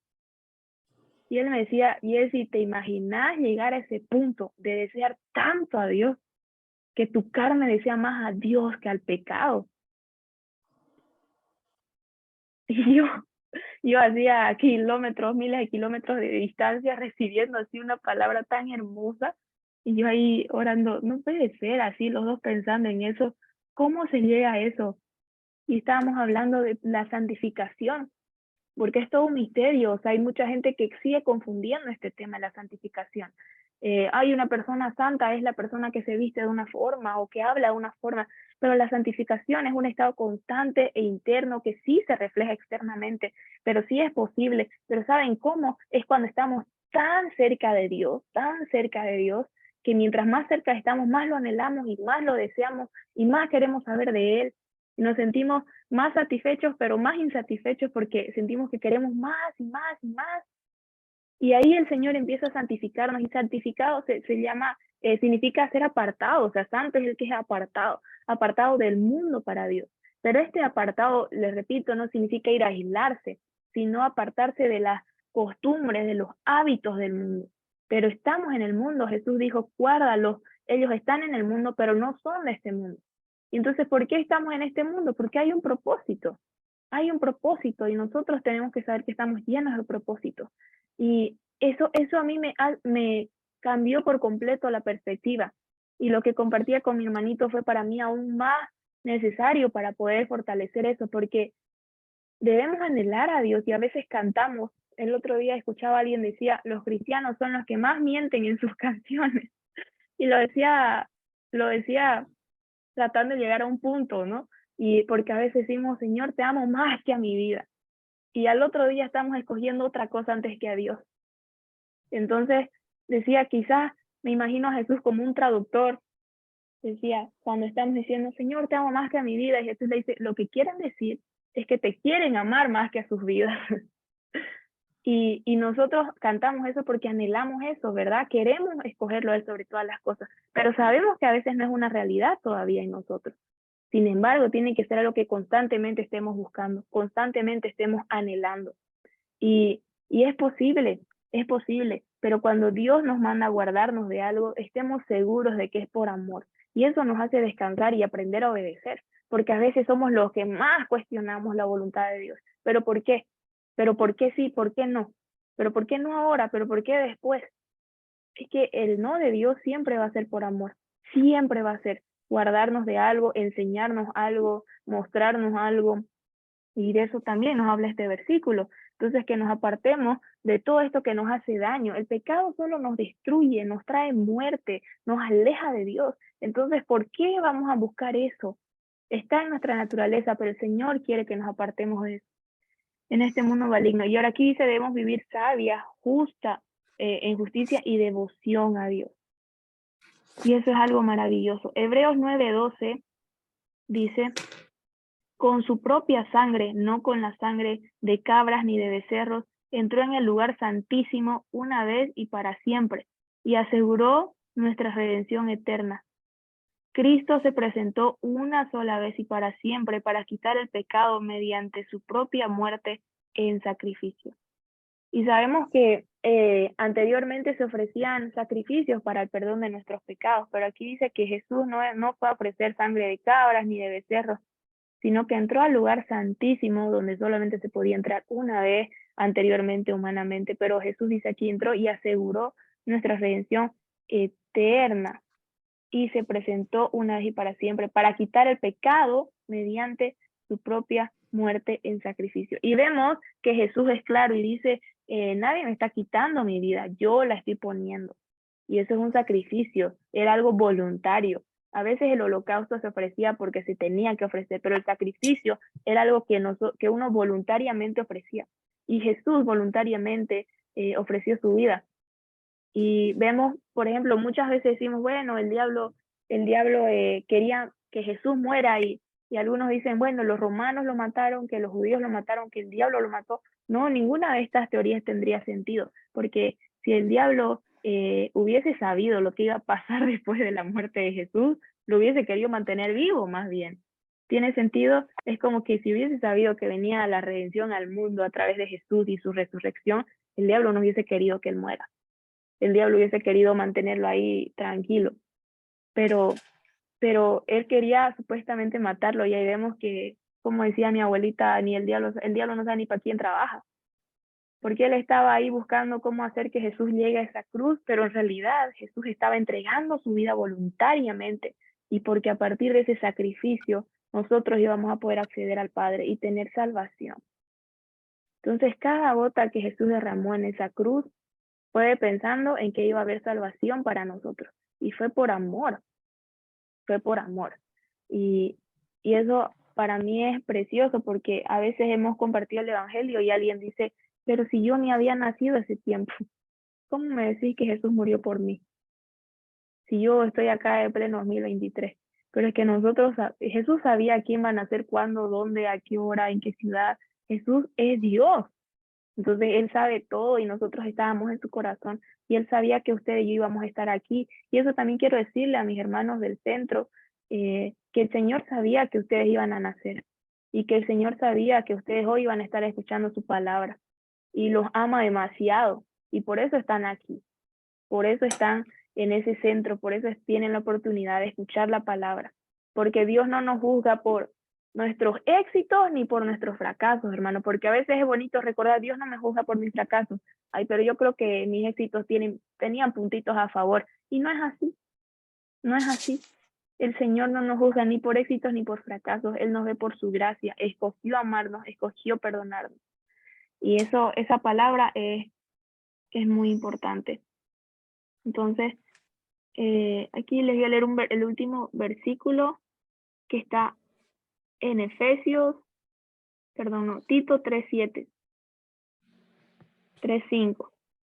Y él me decía, Jessy, ¿te imaginas llegar a ese punto de desear tanto a Dios, que tu carne desea más a Dios que al pecado? Y yo hacía kilómetros, miles de kilómetros de distancia recibiendo así una palabra tan hermosa, y yo ahí orando, no puede ser así, los dos pensando en eso, ¿cómo se llega a eso? Y estábamos hablando de la santificación, porque es todo un misterio. O sea, hay mucha gente que sigue confundiendo este tema de la santificación. Hay una persona santa, es la persona que se viste de una forma o que habla de una forma, pero la santificación es un estado constante e interno que sí se refleja externamente, pero sí es posible. Pero ¿saben cómo? Es cuando estamos tan cerca de Dios, que mientras más cerca estamos, más lo anhelamos y más lo deseamos y más queremos saber de Él. Y nos sentimos más satisfechos, pero más insatisfechos porque sentimos que queremos más y más y más. Y ahí el Señor empieza a santificarnos, y santificado se llama, significa ser apartado. O sea, santo es el que es apartado, apartado del mundo para Dios. Pero este apartado, les repito, no significa ir a aislarse, sino apartarse de las costumbres, de los hábitos del mundo. Pero estamos en el mundo, Jesús dijo, guárdalos, ellos están en el mundo, pero no son de este mundo. Y entonces, ¿por qué estamos en este mundo? Porque hay un propósito, y nosotros tenemos que saber que estamos llenos de propósito. Y eso a mí me cambió por completo la perspectiva. Y lo que compartía con mi hermanito fue para mí aún más necesario para poder fortalecer eso, porque debemos anhelar a Dios, y a veces cantamos. El otro día escuchaba a alguien decía, los cristianos son los que más mienten en sus canciones. Y lo decía tratando de llegar a un punto, ¿no? Y porque a veces decimos, Señor, te amo más que a mi vida. Y al otro día estamos escogiendo otra cosa antes que a Dios. Entonces, decía, quizás me imagino a Jesús como un traductor. Decía, cuando estamos diciendo, Señor, te amo más que a mi vida, y Jesús le dice, lo que quieren decir es que te quieren amar más que a sus vidas. Y nosotros cantamos eso porque anhelamos eso, ¿verdad? Queremos escogerlo a Él sobre todas las cosas, pero sabemos que a veces no es una realidad todavía en nosotros. Sin embargo, tiene que ser algo que constantemente estemos buscando, constantemente estemos anhelando. Y es posible, pero cuando Dios nos manda a guardarnos de algo, estemos seguros de que es por amor. Y eso nos hace descansar y aprender a obedecer, porque a veces somos los que más cuestionamos la voluntad de Dios. ¿Pero por qué? ¿Pero por qué sí? ¿Por qué no? ¿Pero por qué no ahora? ¿Pero por qué después? Es que el no de Dios siempre va a ser por amor, siempre va a ser guardarnos de algo, enseñarnos algo, mostrarnos algo, y de eso también nos habla este versículo. Entonces, que nos apartemos de todo esto que nos hace daño. El pecado solo nos destruye, nos trae muerte, nos aleja de Dios. Entonces, ¿por qué vamos a buscar eso? Está en nuestra naturaleza, pero el Señor quiere que nos apartemos de eso, en este mundo maligno. Y ahora aquí dice, debemos vivir sabia, justa, en justicia y devoción a Dios. Y eso es algo maravilloso. Hebreos 9:12 dice, con su propia sangre, no con la sangre de cabras ni de becerros, entró en el lugar santísimo una vez y para siempre, y aseguró nuestra redención eterna. Cristo se presentó una sola vez y para siempre para quitar el pecado mediante su propia muerte en sacrificio. Y sabemos que anteriormente se ofrecían sacrificios para el perdón de nuestros pecados, pero aquí dice que Jesús no fue a ofrecer sangre de cabras ni de becerros, sino que entró al lugar santísimo donde solamente se podía entrar una vez anteriormente humanamente, pero Jesús dice aquí entró y aseguró nuestra redención eterna, y se presentó una vez y para siempre para quitar el pecado mediante su propia muerte en sacrificio. Y vemos que Jesús es claro y dice, nadie me está quitando mi vida, yo la estoy poniendo. Y eso es un sacrificio, era algo voluntario. A veces el holocausto se ofrecía porque se tenía que ofrecer, pero el sacrificio era algo que uno voluntariamente ofrecía. Y Jesús voluntariamente ofreció su vida. Y vemos, por ejemplo, muchas veces decimos, bueno, el diablo quería que Jesús muera, y algunos dicen, bueno, los romanos lo mataron, que los judíos lo mataron, que el diablo lo mató. No, ninguna de estas teorías tendría sentido, porque si el diablo hubiese sabido lo que iba a pasar después de la muerte de Jesús, lo hubiese querido mantener vivo más bien. ¿Tiene sentido? Es como que si hubiese sabido que venía la redención al mundo a través de Jesús y su resurrección, El diablo no hubiese querido que él muera. El diablo hubiese querido mantenerlo ahí tranquilo. Pero él quería supuestamente matarlo, y ahí vemos que, como decía mi abuelita, ni el diablo no sabe ni para quién trabaja. Porque él estaba ahí buscando cómo hacer que Jesús llegue a esa cruz, pero en realidad Jesús estaba entregando su vida voluntariamente, y porque a partir de ese sacrificio nosotros íbamos a poder acceder al Padre y tener salvación. Entonces cada gota que Jesús derramó en esa cruz fue pensando en que iba a haber salvación para nosotros, y fue por amor. Y, y eso para mí es precioso, porque a veces hemos compartido el Evangelio y alguien dice, pero si yo ni había nacido ese tiempo, ¿cómo me decís que Jesús murió por mí? Si yo estoy acá en pleno 2023. Pero es que Jesús sabía quién va a nacer, cuándo, dónde, a qué hora, en qué ciudad. Jesús es Dios. Entonces Él sabe todo, y nosotros estábamos en su corazón, y Él sabía que ustedes y yo íbamos a estar aquí. Y eso también quiero decirle a mis hermanos del centro, que el Señor sabía que ustedes iban a nacer, y que el Señor sabía que ustedes hoy iban a estar escuchando su palabra, y los ama demasiado, y por eso están aquí, por eso están en ese centro, por eso tienen la oportunidad de escuchar la palabra, porque Dios no nos juzga por nuestros éxitos ni por nuestros fracasos, hermano, porque a veces es bonito recordar, Dios no me juzga por mis fracasos, ay, pero yo creo que mis éxitos tenían puntitos a favor, y no es así, no es así. El Señor no nos juzga ni por éxitos ni por fracasos, Él nos ve por su gracia, escogió amarnos, escogió perdonarnos, y esa palabra es muy importante. Entonces, aquí les voy a leer el último versículo, que está en Tito 3:7, 3:5.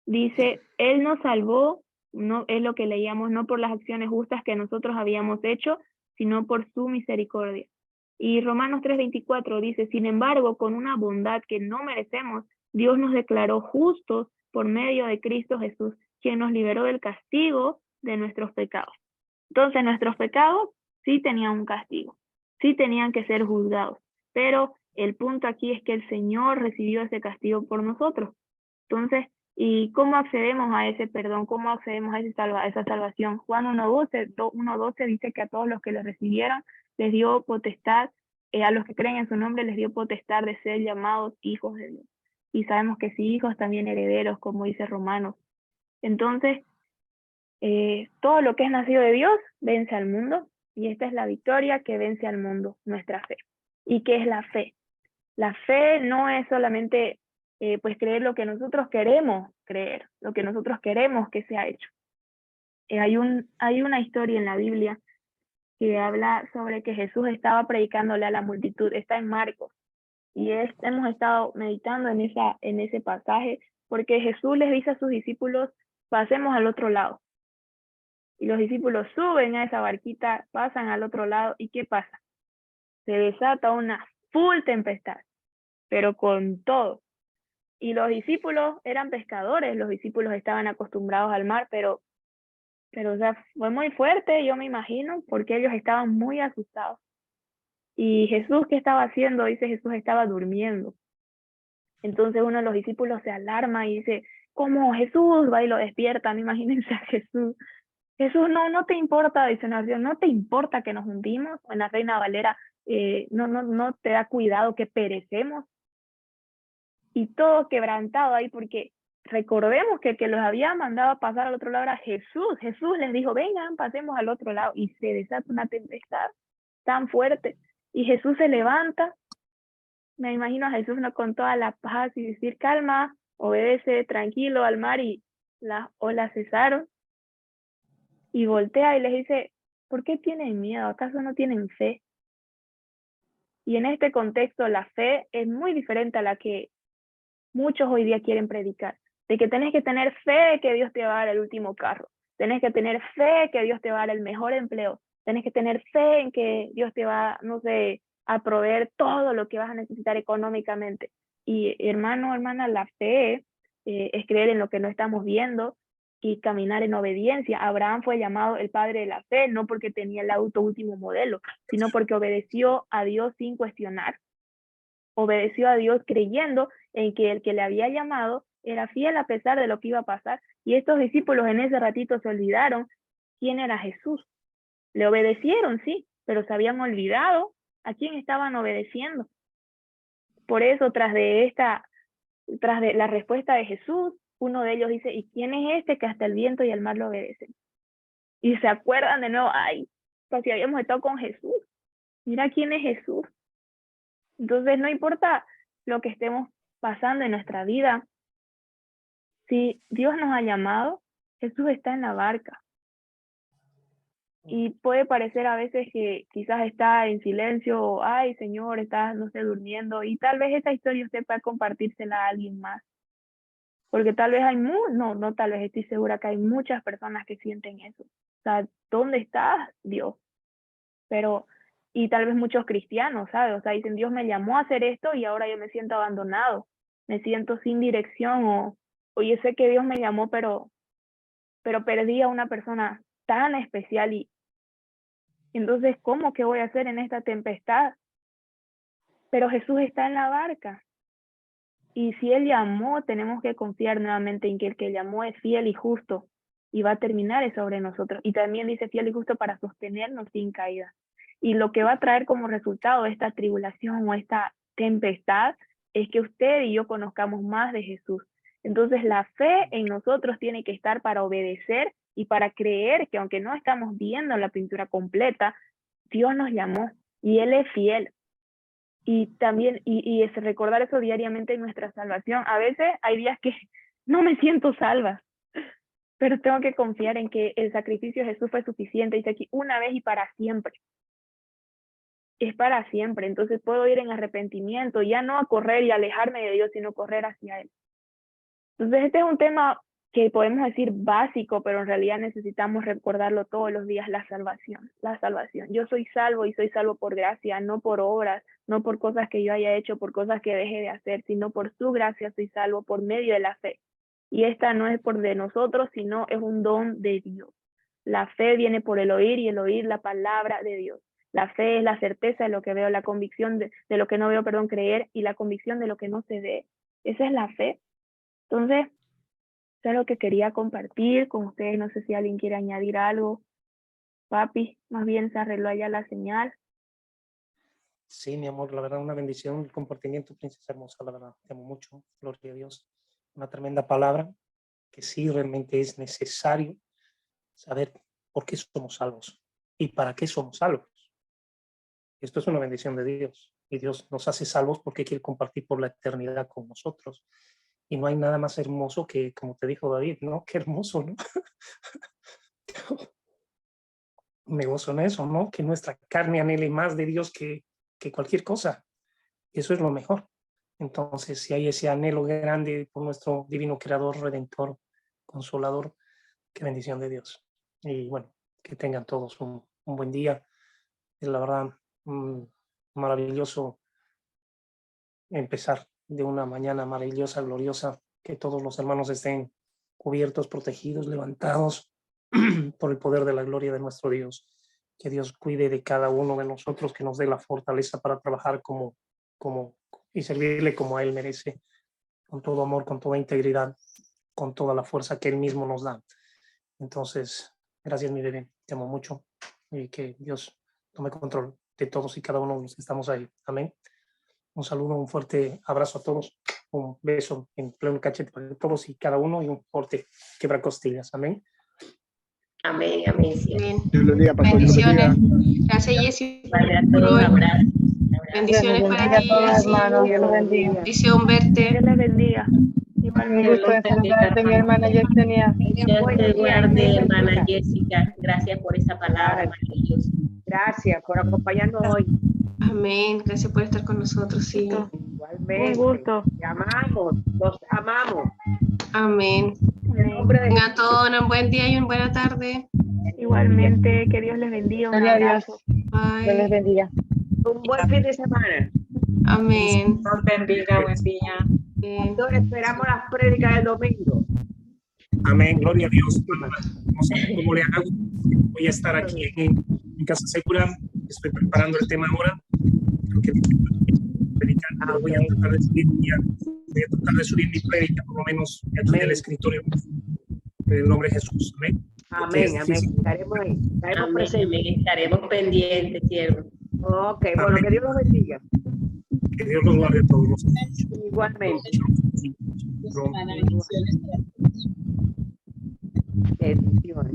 Dice, Él nos salvó, no es lo que leíamos, no por las acciones justas que nosotros habíamos hecho, sino por su misericordia. Y Romanos 3:24 dice, sin embargo, con una bondad que no merecemos, Dios nos declaró justos por medio de Cristo Jesús, quien nos liberó del castigo de nuestros pecados. Entonces, nuestros pecados sí tenían un castigo, sí tenían que ser juzgados, pero el punto aquí es que el Señor recibió ese castigo por nosotros. Entonces, ¿y cómo accedemos a ese perdón? ¿Cómo accedemos a esa salvación? Juan 1:12 dice que a todos los que lo recibieron les dio potestad, a los que creen en su nombre les dio potestad de ser llamados hijos de Dios. Y sabemos que si hijos, también herederos, como dice Romanos. Entonces, todo lo que es nacido de Dios vence al mundo, y esta es la victoria que vence al mundo, nuestra fe. ¿Y qué es la fe? La fe no es solamente pues creer lo que nosotros queremos creer, lo que nosotros queremos que sea hecho. Hay una historia en la Biblia que habla sobre que Jesús estaba predicándole a la multitud, está en Marcos, y hemos estado meditando en ese pasaje, porque Jesús les dice a sus discípulos, pasemos al otro lado. Y los discípulos suben a esa barquita, pasan al otro lado, ¿y qué pasa? Se desata una full tempestad, pero con todo. Y los discípulos eran pescadores, los discípulos estaban acostumbrados al mar, pero o sea, fue muy fuerte, yo me imagino, porque ellos estaban muy asustados. Y Jesús, ¿qué estaba haciendo? Dice, Jesús estaba durmiendo. Entonces uno de los discípulos se alarma y dice, ¿cómo Jesús? Va y lo despierta, imagínense a Jesús. Jesús, no te importa, dice una versión, no te importa que nos hundimos. En la Reina Valera, no te da cuidado que perecemos. Y todo quebrantado ahí, porque recordemos que el que los había mandado a pasar al otro lado era Jesús. Jesús les dijo, vengan, pasemos al otro lado. Y se desata una tempestad tan fuerte. Y Jesús se levanta. Me imagino a Jesús, no, con toda la paz, y decir, calma, obedece tranquilo al mar, y las olas cesaron. Y voltea y les dice, ¿por qué tienen miedo? ¿Acaso no tienen fe? Y en este contexto la fe es muy diferente a la que muchos hoy día quieren predicar, de que tenés que tener fe que Dios te va a dar el último carro, tenés que tener fe que Dios te va a dar el mejor empleo, tenés que tener fe en que Dios te va, no sé, a proveer todo lo que vas a necesitar económicamente. Y hermano, hermana, la fe es creer en lo que no estamos viendo y caminar en obediencia. Abraham fue llamado el padre de la fe, no porque tenía el auto último modelo, sino porque obedeció a Dios sin cuestionar. Obedeció a Dios creyendo en que el que le había llamado era fiel a pesar de lo que iba a pasar. Y estos discípulos en ese ratito se olvidaron quién era Jesús. Le obedecieron, sí, pero se habían olvidado a quién estaban obedeciendo. Por eso, tras de la respuesta de Jesús, uno de ellos dice, ¿y quién es este que hasta el viento y el mar lo obedecen? Y se acuerdan de nuevo, ay, pues si habíamos estado con Jesús, mira quién es Jesús. Entonces no importa lo que estemos pasando en nuestra vida, si Dios nos ha llamado, Jesús está en la barca. Y puede parecer a veces que quizás está en silencio, o, ay Señor, está, no sé, durmiendo, y tal vez esta historia usted pueda compartírsela a alguien más. Porque tal vez hay, no tal vez, estoy segura que hay muchas personas que sienten eso. O sea, ¿dónde está Dios? Pero, y tal vez muchos cristianos, ¿sabes? O sea, dicen, Dios me llamó a hacer esto y ahora yo me siento abandonado, me siento sin dirección, o yo sé que Dios me llamó, pero perdí a una persona tan especial y entonces, ¿cómo que voy a hacer en esta tempestad? Pero Jesús está en la barca. Y si Él llamó, tenemos que confiar nuevamente en que el que llamó es fiel y justo y va a terminar sobre nosotros. Y también dice fiel y justo para sostenernos sin caída. Y lo que va a traer como resultado esta tribulación o esta tempestad es que usted y yo conozcamos más de Jesús. Entonces la fe en nosotros tiene que estar para obedecer y para creer que aunque no estamos viendo la pintura completa, Dios nos llamó y Él es fiel. Y también, y es recordar eso diariamente en nuestra salvación. A veces hay días que no me siento salva, pero tengo que confiar en que el sacrificio de Jesús fue suficiente. Dice aquí, una vez y para siempre. Es para siempre. Entonces puedo ir en arrepentimiento, ya no a correr y alejarme de Dios, sino correr hacia Él. Entonces este es un tema que podemos decir básico, pero en realidad necesitamos recordarlo todos los días, la salvación, la salvación. Yo soy salvo y soy salvo por gracia, no por obras, no por cosas que yo haya hecho, por cosas que deje de hacer, sino por su gracia soy salvo por medio de la fe. Y esta no es por de nosotros, sino es un don de Dios. La fe viene por el oír y el oír la palabra de Dios. La fe es la certeza de lo que veo, la convicción de lo que no veo, creer, y la convicción de lo que no se ve. Esa es la fe. Entonces, eso es lo que quería compartir con ustedes. No sé si alguien quiere añadir algo. Papi, más bien se arregló allá la señal. Sí, mi amor, la verdad, una bendición, el compartimiento, princesa hermosa, la verdad, te amo mucho, gloria a Dios. Una tremenda palabra que sí realmente es necesario saber por qué somos salvos y para qué somos salvos. Esto es una bendición de Dios y Dios nos hace salvos porque quiere compartir por la eternidad con nosotros. Y no hay nada más hermoso que, como te dijo David, ¿no? Qué hermoso, ¿no? Me gozo en eso, ¿no? Que nuestra carne anhele más de Dios que cualquier cosa. Eso es lo mejor. Entonces, si hay ese anhelo grande por nuestro divino creador, redentor, consolador, qué bendición de Dios. Y bueno, que tengan todos un buen día. Es la verdad maravilloso empezar de una mañana maravillosa, gloriosa, que todos los hermanos estén cubiertos, protegidos, levantados por el poder de la gloria de nuestro Dios. Que Dios cuide de cada uno de nosotros, que nos dé la fortaleza para trabajar y servirle como a Él merece, con todo amor, con toda integridad, con toda la fuerza que Él mismo nos da. Entonces, gracias, mi bebé, te amo mucho y que Dios tome control de todos y cada uno de los que estamos ahí. Amén. Un saludo, un fuerte abrazo a todos, un beso en pleno cachete para todos y cada uno y un fuerte quebracostillas. Amén. Amén, amén. Sí. Dios los bendiga, pastor. Bendiciones. Gracias, Jessy. Vale, a todos un abrazo. Bendiciones para ti, Jessy. Dios los bendiga. Bendición verte. Dios les bendiga. Un gusto de saludarte, mi hermana Yesenia. Dios te guarde, hermana Jessica. Gracias por esa palabra maravillosa. Gracias por acompañarnos hoy. Amén. Gracias por estar con nosotros, sí. Igualmente. Un gusto. Te amamos, los amamos. Amén. Tengan todos un buen día y una buena tarde. Igualmente, que Dios les bendiga. Un Gloria a Dios. abrazo. Dios les Bye. bendiga. Un buen fin de semana. Amén. Dios bendiga, buen día. Entonces esperamos las prédicas del domingo. Amén, gloria a Dios. No sé cómo le hago. Voy a estar aquí en Casa Segura. Estoy preparando el tema ahora. Creo que predicar, pero voy a tratar de seguir voy a tratar de subir mi prédica, por lo menos aquí en el escritorio, en el nombre de Jesús. Amén. Amén, amén. Estaremos ahí. Estaremos Amén, presentes. amén. Estaremos pendientes, siervo. Ok, bueno, Amén. que Dios los bendiga. Que Dios los guarde a todos. Igualmente. Shalom. Bendiciones.